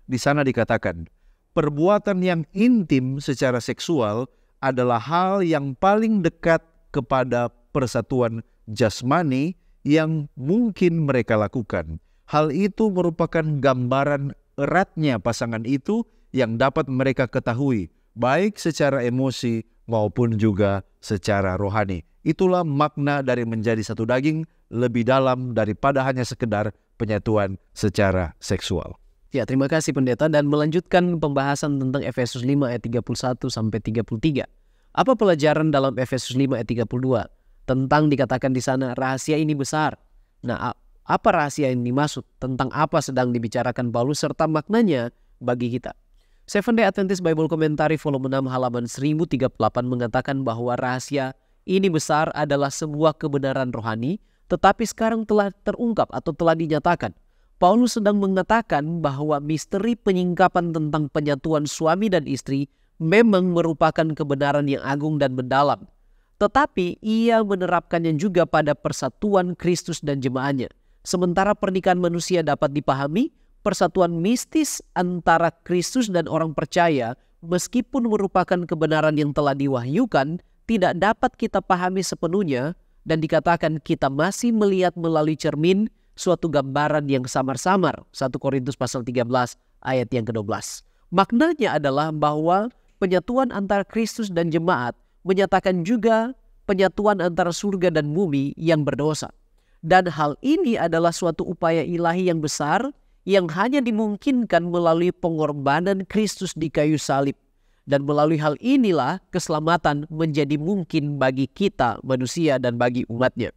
di sana dikatakan, perbuatan yang intim secara seksual adalah hal yang paling dekat kepada persatuan jasmani yang mungkin mereka lakukan. Hal itu merupakan gambaran eratnya pasangan itu yang dapat mereka ketahui, baik secara emosi maupun juga secara rohani. Itulah makna dari menjadi satu daging, lebih dalam daripada hanya sekedar penyatuan secara seksual. Ya, terima kasih pendeta, dan melanjutkan pembahasan tentang Efesus 5 ayat 31 sampai 33. Apa pelajaran dalam Efesus 5 ayat 32? Tentang dikatakan di sana rahasia ini besar. Nah, apa rahasia yang dimaksud? Tentang apa sedang dibicarakan Paulus serta maknanya bagi kita? Seventh-day Adventist Bible Commentary volume 6 halaman 1038 mengatakan bahwa rahasia ini besar adalah sebuah kebenaran rohani, tetapi sekarang telah terungkap atau telah dinyatakan. Paulus sedang mengatakan bahwa misteri penyingkapan tentang penyatuan suami dan istri memang merupakan kebenaran yang agung dan mendalam. Tetapi ia menerapkannya juga pada persatuan Kristus dan jemaatnya. Sementara pernikahan manusia dapat dipahami, persatuan mistis antara Kristus dan orang percaya, meskipun merupakan kebenaran yang telah diwahyukan, tidak dapat kita pahami sepenuhnya, dan dikatakan kita masih melihat melalui cermin suatu gambaran yang samar-samar. 1 Korintus pasal 13 ayat yang ke-12. Maknanya adalah bahwa penyatuan antara Kristus dan jemaat menyatakan juga penyatuan antara surga dan bumi yang berdosa. Dan hal ini adalah suatu upaya ilahi yang besar yang hanya dimungkinkan melalui pengorbanan Kristus di kayu salib. Dan melalui hal inilah keselamatan menjadi mungkin bagi kita manusia dan bagi umatnya.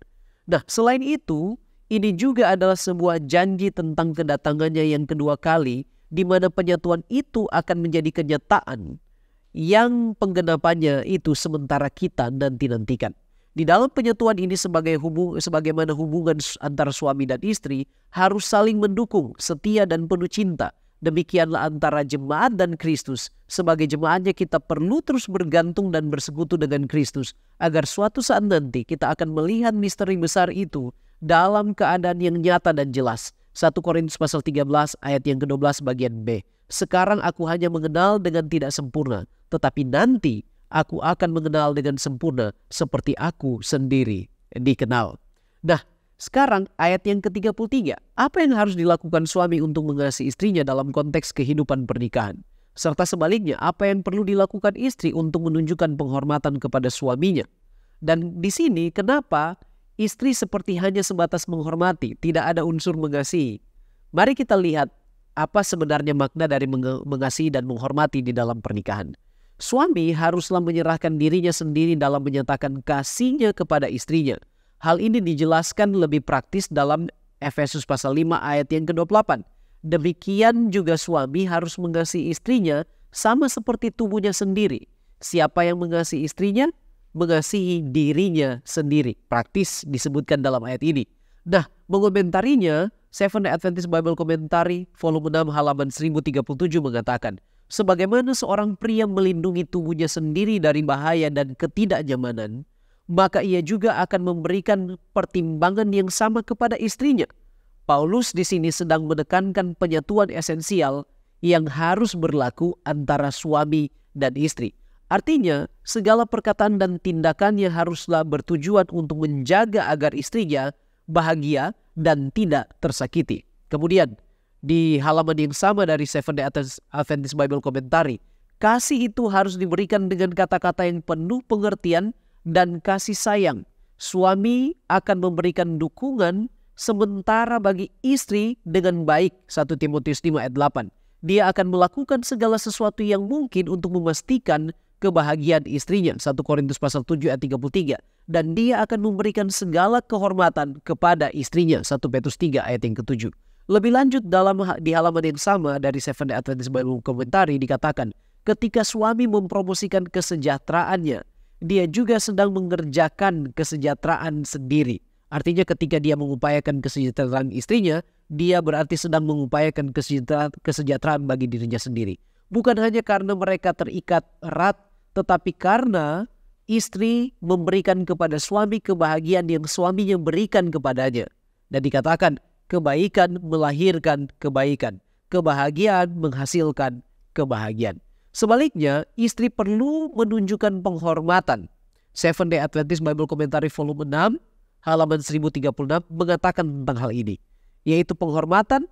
Nah, selain itu, ini juga adalah sebuah janji tentang kedatangannya yang kedua kali, di mana penyatuan itu akan menjadi kenyataan yang penggenapannya itu sementara kita nanti-nantikan. Di dalam penyatuan ini sebagaimana hubungan antara suami dan istri harus saling mendukung, setia dan penuh cinta. Demikianlah antara jemaat dan Kristus. Sebagai jemaatnya kita perlu terus bergantung dan bersekutu dengan Kristus agar suatu saat nanti kita akan melihat misteri besar itu dalam keadaan yang nyata dan jelas. 1 Korintus pasal 13 ayat yang ke-12 bagian B. Sekarang aku hanya mengenal dengan tidak sempurna, tetapi nanti aku akan mengenal dengan sempurna seperti aku sendiri dikenal. Nah, sekarang ayat yang ke-33. Apa yang harus dilakukan suami untuk mengasihi istrinya dalam konteks kehidupan pernikahan? Serta sebaliknya, apa yang perlu dilakukan istri untuk menunjukkan penghormatan kepada suaminya? Dan di sini kenapa istri seperti hanya sebatas menghormati, tidak ada unsur mengasihi? Mari kita lihat apa sebenarnya makna dari mengasihi dan menghormati di dalam pernikahan. Suami haruslah menyerahkan dirinya sendiri dalam menyatakan kasihnya kepada istrinya. Hal ini dijelaskan lebih praktis dalam Efesus pasal 5 ayat yang ke-28. Demikian juga suami harus mengasihi istrinya sama seperti tubuhnya sendiri. Siapa yang mengasihi istrinya, mengasihi dirinya sendiri. Praktis disebutkan dalam ayat ini. Nah, mengomentarinya, Seventh-day Adventist Bible Commentary volume 6 halaman 1037 mengatakan, sebagaimana seorang pria melindungi tubuhnya sendiri dari bahaya dan ketidaknyamanan, maka ia juga akan memberikan pertimbangan yang sama kepada istrinya. Paulus di sini sedang menekankan penyatuan esensial yang harus berlaku antara suami dan istri. Artinya, segala perkataan dan tindakannya haruslah bertujuan untuk menjaga agar istrinya bahagia, dan tidak tersakiti. Kemudian di halaman yang sama dari Seventh-day Adventist Bible Commentary, kasih itu harus diberikan dengan kata-kata yang penuh pengertian dan kasih sayang. Suami akan memberikan dukungan sementara bagi istri dengan baik. 1 Timotius 5 ayat 8. Dia akan melakukan segala sesuatu yang mungkin untuk memastikan kebahagiaan istrinya. 1 Korintus pasal 7 ayat 33. Dan dia akan memberikan segala kehormatan kepada istrinya. 1 Petrus 3 ayat yang ke-7. Lebih lanjut di halaman yang sama dari Seventh-day Adventist Bible Commentary dikatakan, ketika suami mempromosikan kesejahteraannya, dia juga sedang mengerjakan kesejahteraan sendiri. Artinya ketika dia mengupayakan kesejahteraan istrinya, dia berarti sedang mengupayakan kesejahteraan bagi dirinya sendiri. Bukan hanya karena mereka terikat erat, tetapi karena istri memberikan kepada suami kebahagiaan yang suaminya berikan kepadanya. Dan dikatakan, kebaikan melahirkan kebaikan, kebahagiaan menghasilkan kebahagiaan. Sebaliknya, istri perlu menunjukkan penghormatan. Seventh-day Adventist Bible Commentary volume 6, halaman 1036 mengatakan tentang hal ini, yaitu penghormatan,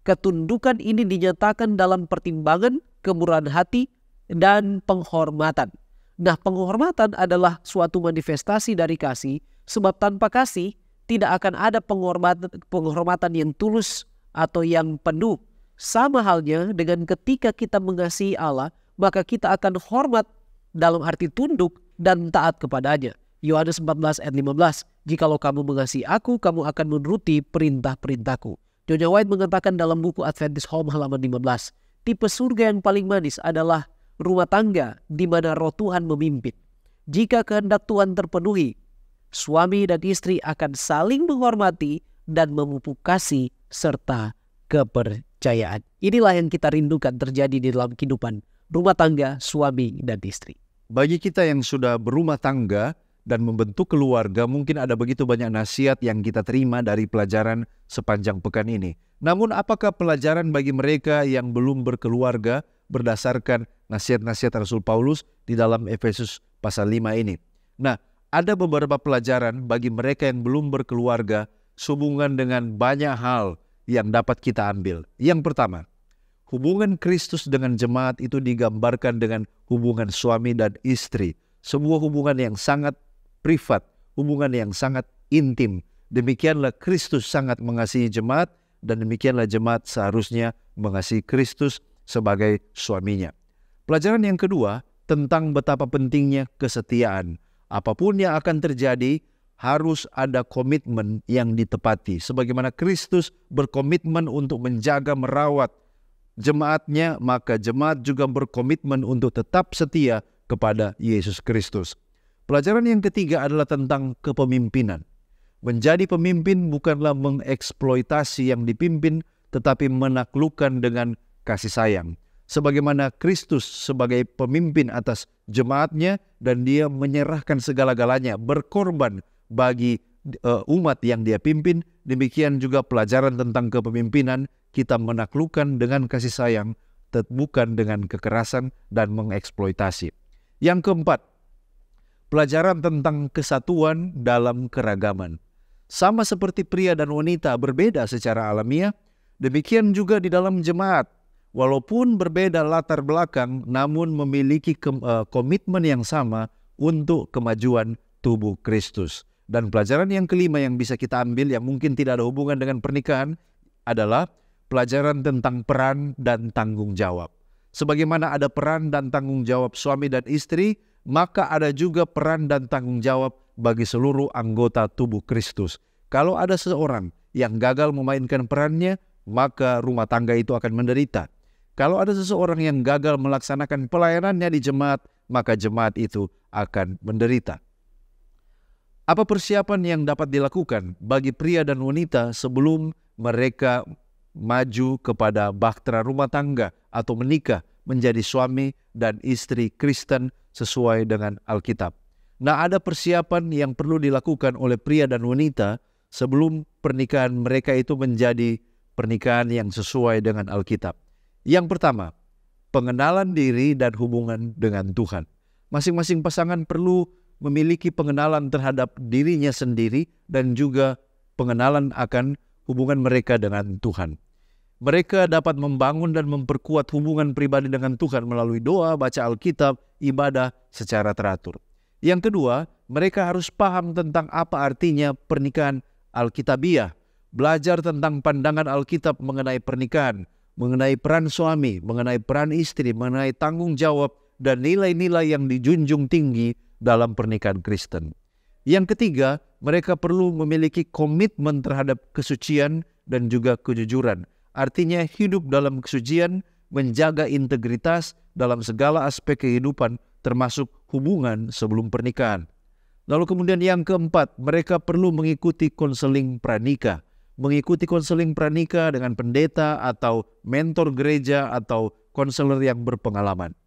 ketundukan ini dinyatakan dalam pertimbangan, kemurahan hati, dan penghormatan. Nah, penghormatan adalah suatu manifestasi dari kasih, sebab tanpa kasih tidak akan ada penghormatan yang tulus atau yang penuh. Sama halnya dengan ketika kita mengasihi Allah, maka kita akan hormat dalam arti tunduk dan taat kepadanya. Yohanes 14 ayat 15, jikalau kamu mengasihi aku, kamu akan menuruti perintah-perintahku. John White mengatakan dalam buku Adventist Home halaman 15, tipe surga yang paling manis adalah rumah tangga di mana roh Tuhan memimpin. Jika kehendak Tuhan terpenuhi, suami dan istri akan saling menghormati dan memupuk kasih serta kepercayaan. Inilah yang kita rindukan terjadi di dalam kehidupan rumah tangga suami dan istri. Bagi kita yang sudah berumah tangga dan membentuk keluarga, mungkin ada begitu banyak nasihat yang kita terima dari pelajaran sepanjang pekan ini. Namun apakah pelajaran bagi mereka yang belum berkeluarga berdasarkan nasihat-nasihat Rasul Paulus di dalam Efesus pasal 5 ini? Nah, ada beberapa pelajaran bagi mereka yang belum berkeluarga sehubungan dengan banyak hal yang dapat kita ambil. Yang pertama, hubungan Kristus dengan jemaat itu digambarkan dengan hubungan suami dan istri. Sebuah hubungan yang sangat privat, hubungan yang sangat intim. Demikianlah Kristus sangat mengasihi jemaat dan demikianlah jemaat seharusnya mengasihi Kristus sebagai suaminya. Pelajaran yang kedua tentang betapa pentingnya kesetiaan. Apapun yang akan terjadi, harus ada komitmen yang ditepati. Sebagaimana Kristus berkomitmen untuk menjaga, merawat jemaatnya, maka jemaat juga berkomitmen untuk tetap setia kepada Yesus Kristus. Pelajaran yang ketiga adalah tentang kepemimpinan. Menjadi pemimpin bukanlah mengeksploitasi yang dipimpin, tetapi menaklukkan dengan kasih sayang. Sebagaimana Kristus sebagai pemimpin atas jemaatnya dan dia menyerahkan segala-galanya, berkorban bagi umat yang dia pimpin, demikian juga pelajaran tentang kepemimpinan, kita menaklukkan dengan kasih sayang, bukan dengan kekerasan dan mengeksploitasi. Yang keempat, pelajaran tentang kesatuan dalam keragaman. Sama seperti pria dan wanita berbeda secara alamiah, demikian juga di dalam jemaat. Walaupun berbeda latar belakang, namun memiliki komitmen yang sama untuk kemajuan tubuh Kristus. Dan pelajaran yang kelima yang bisa kita ambil yang mungkin tidak ada hubungan dengan pernikahan adalah pelajaran tentang peran dan tanggung jawab. Sebagaimana ada peran dan tanggung jawab suami dan istri, maka ada juga peran dan tanggung jawab bagi seluruh anggota tubuh Kristus. Kalau ada seseorang yang gagal memainkan perannya, maka rumah tangga itu akan menderita. Kalau ada seseorang yang gagal melaksanakan pelayanannya di jemaat, maka jemaat itu akan menderita. Apa persiapan yang dapat dilakukan bagi pria dan wanita sebelum mereka maju kepada bahtera rumah tangga atau menikah menjadi suami dan istri Kristen sesuai dengan Alkitab? Nah, ada persiapan yang perlu dilakukan oleh pria dan wanita sebelum pernikahan mereka itu menjadi pernikahan yang sesuai dengan Alkitab. Yang pertama, pengenalan diri dan hubungan dengan Tuhan. Masing-masing pasangan perlu memiliki pengenalan terhadap dirinya sendiri dan juga pengenalan akan hubungan mereka dengan Tuhan. Mereka dapat membangun dan memperkuat hubungan pribadi dengan Tuhan melalui doa, baca Alkitab, ibadah secara teratur. Yang kedua, mereka harus paham tentang apa artinya pernikahan Alkitabiah. Belajar tentang pandangan Alkitab mengenai pernikahan, mengenai peran suami, mengenai peran istri, mengenai tanggung jawab, dan nilai-nilai yang dijunjung tinggi dalam pernikahan Kristen. Yang ketiga, mereka perlu memiliki komitmen terhadap kesucian dan juga kejujuran. Artinya hidup dalam kesucian, menjaga integritas dalam segala aspek kehidupan, termasuk hubungan sebelum pernikahan. Lalu kemudian yang keempat, mereka perlu mengikuti konseling pranikah. Mengikuti konseling pranikah dengan pendeta atau mentor gereja atau konselor yang berpengalaman.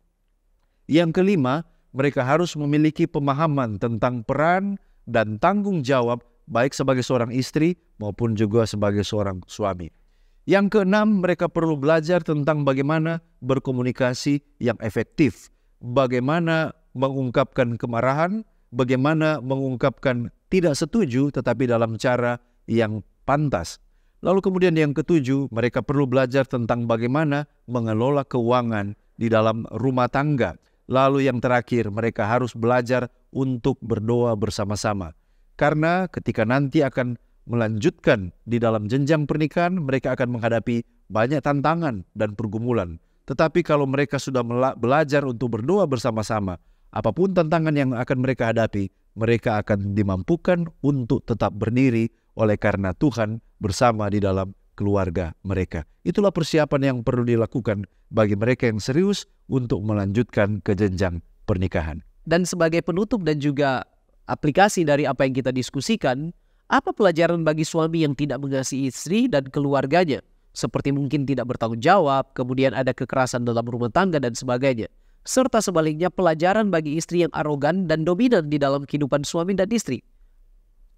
Yang kelima, mereka harus memiliki pemahaman tentang peran dan tanggung jawab baik sebagai seorang istri maupun juga sebagai seorang suami. Yang keenam, mereka perlu belajar tentang bagaimana berkomunikasi yang efektif, bagaimana mengungkapkan kemarahan, bagaimana mengungkapkan tidak setuju tetapi dalam cara yang pantas. Lalu kemudian yang ketujuh, mereka perlu belajar tentang bagaimana mengelola keuangan di dalam rumah tangga. Lalu yang terakhir, mereka harus belajar untuk berdoa bersama-sama. Karena ketika nanti akan melanjutkan di dalam jenjang pernikahan, mereka akan menghadapi banyak tantangan dan pergumulan. Tetapi kalau mereka sudah belajar untuk berdoa bersama-sama, apapun tantangan yang akan mereka hadapi, mereka akan dimampukan untuk tetap berdiri oleh karena Tuhan bersama di dalam keluarga mereka. Itulah persiapan yang perlu dilakukan bagi mereka yang serius untuk melanjutkan ke jenjang pernikahan. Dan sebagai penutup dan juga aplikasi dari apa yang kita diskusikan, apa pelajaran bagi suami yang tidak mengasihi istri dan keluarganya? Seperti mungkin tidak bertanggung jawab, kemudian ada kekerasan dalam rumah tangga dan sebagainya. Serta sebaliknya pelajaran bagi istri yang arogan dan dominan di dalam kehidupan suami dan istri.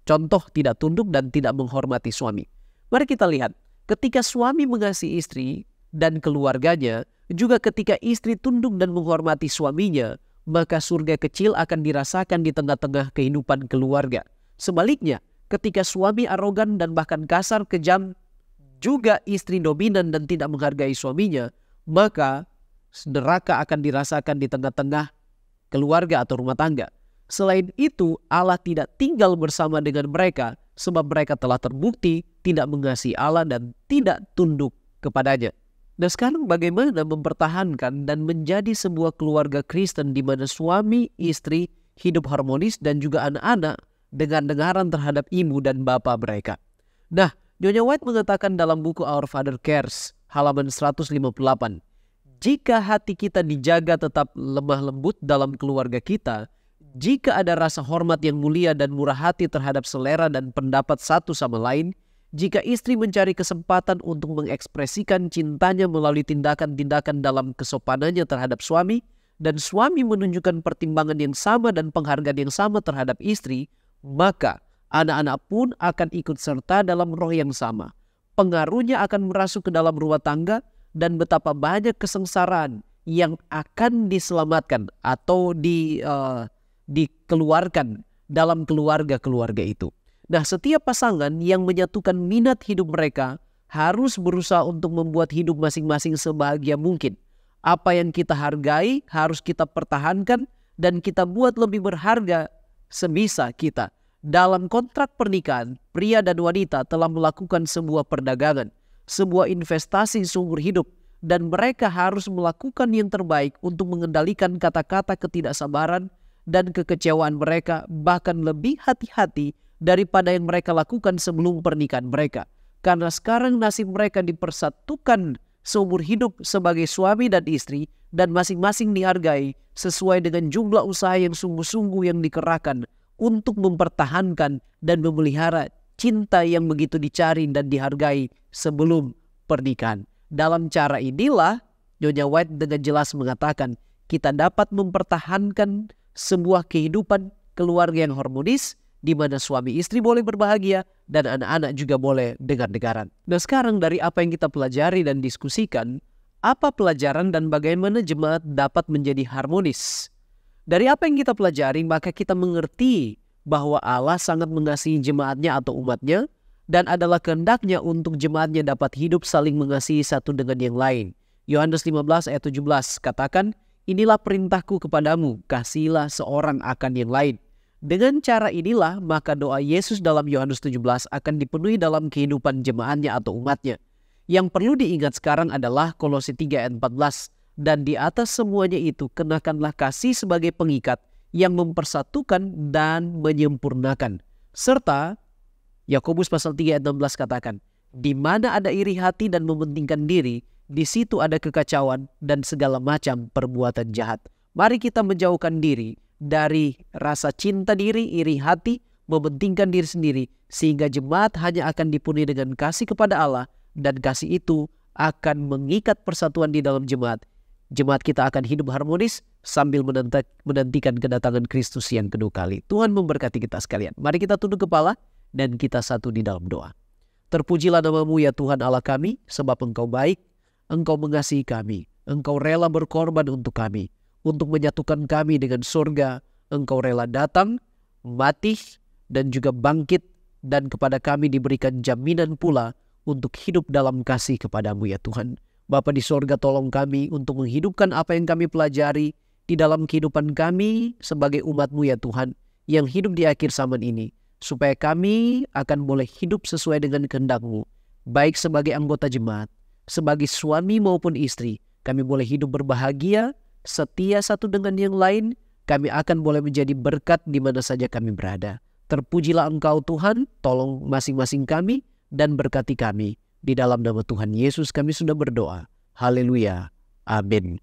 Contoh, tidak tunduk dan tidak menghormati suami. Mari kita lihat, ketika suami mengasihi istri dan keluarganya, juga ketika istri tunduk dan menghormati suaminya, maka surga kecil akan dirasakan di tengah-tengah kehidupan keluarga. Sebaliknya, ketika suami arogan dan bahkan kasar, kejam, juga istri dominan dan tidak menghargai suaminya, maka neraka akan dirasakan di tengah-tengah keluarga atau rumah tangga. Selain itu, Allah tidak tinggal bersama dengan mereka sebab mereka telah terbukti tidak mengasihi Allah dan tidak tunduk kepadanya. Nah, sekarang bagaimana mempertahankan dan menjadi sebuah keluarga Kristen di mana suami, istri hidup harmonis dan juga anak-anak dengan dengaran terhadap ibu dan bapa mereka. Nah, Nyonya White mengatakan dalam buku Our Father Cares, halaman 158, jika hati kita dijaga tetap lemah lembut dalam keluarga kita, jika ada rasa hormat yang mulia dan murah hati terhadap selera dan pendapat satu sama lain, jika istri mencari kesempatan untuk mengekspresikan cintanya melalui tindakan-tindakan dalam kesopanannya terhadap suami, dan suami menunjukkan pertimbangan yang sama dan penghargaan yang sama terhadap istri, maka anak-anak pun akan ikut serta dalam roh yang sama. Pengaruhnya akan merasuk ke dalam rumah tangga dan betapa banyak kesengsaraan yang akan diselamatkan atau dikeluarkan dalam keluarga-keluarga itu. Nah, setiap pasangan yang menyatukan minat hidup mereka harus berusaha untuk membuat hidup masing-masing sebahagia mungkin. Apa yang kita hargai harus kita pertahankan dan kita buat lebih berharga sebisa kita. Dalam kontrak pernikahan, pria dan wanita telah melakukan sebuah perdagangan, sebuah investasi seumur hidup, dan mereka harus melakukan yang terbaik untuk mengendalikan kata-kata ketidaksabaran dan kekecewaan mereka, bahkan lebih hati-hati daripada yang mereka lakukan sebelum pernikahan mereka. Karena sekarang nasib mereka dipersatukan seumur hidup sebagai suami dan istri, dan masing-masing dihargai sesuai dengan jumlah usaha yang sungguh-sungguh yang dikerahkan untuk mempertahankan dan memelihara cinta yang begitu dicari dan dihargai sebelum pernikahan. Dalam cara inilah, Nyonya White dengan jelas mengatakan, kita dapat mempertahankan sebuah kehidupan keluarga yang harmonis, di mana suami istri boleh berbahagia dan anak-anak juga boleh dengar-dengaran. Nah, sekarang dari apa yang kita pelajari dan diskusikan, apa pelajaran dan bagaimana jemaat dapat menjadi harmonis? Dari apa yang kita pelajari, maka kita mengerti bahwa Allah sangat mengasihi jemaatnya atau umatnya, dan adalah kehendaknya untuk jemaatnya dapat hidup saling mengasihi satu dengan yang lain. Yohanes 15 ayat 17 katakan, inilah perintahku kepadamu, kasihilah seorang akan yang lain. Dengan cara inilah maka doa Yesus dalam Yohanes 17 akan dipenuhi dalam kehidupan jemaatnya atau umatnya. Yang perlu diingat sekarang adalah Kolose 3 ayat 14. Dan di atas semuanya itu kenakanlah kasih sebagai pengikat yang mempersatukan dan menyempurnakan. Serta Yakobus pasal 3 ayat 16 katakan, di mana ada iri hati dan mementingkan diri, di situ ada kekacauan dan segala macam perbuatan jahat. Mari kita menjauhkan diri dari rasa cinta diri, iri hati, mementingkan diri sendiri, sehingga jemaat hanya akan dipenuhi dengan kasih kepada Allah, dan kasih itu akan mengikat persatuan di dalam jemaat. Jemaat kita akan hidup harmonis sambil menantikan kedatangan Kristus yang kedua kali. Tuhan memberkati kita sekalian. Mari kita tunduk kepala dan kita satu di dalam doa. Terpujilah nama-Mu ya Tuhan Allah kami, sebab Engkau baik, Engkau mengasihi kami, Engkau rela berkorban untuk kami, untuk menyatukan kami dengan surga. Engkau rela datang, mati, dan juga bangkit, dan kepada kami diberikan jaminan pula untuk hidup dalam kasih kepada-Mu ya Tuhan. Bapa di surga, tolong kami untuk menghidupkan apa yang kami pelajari di dalam kehidupan kami sebagai umat-Mu ya Tuhan, yang hidup di akhir zaman ini, supaya kami akan boleh hidup sesuai dengan kehendak-Mu, baik sebagai anggota jemaat, sebagai suami maupun istri. Kami boleh hidup berbahagia, setia satu dengan yang lain. Kami akan boleh menjadi berkat di mana saja kami berada. Terpujilah Engkau Tuhan, tolong masing-masing kami dan berkati kami. Di dalam nama Tuhan Yesus kami sudah berdoa. Haleluya. Amin.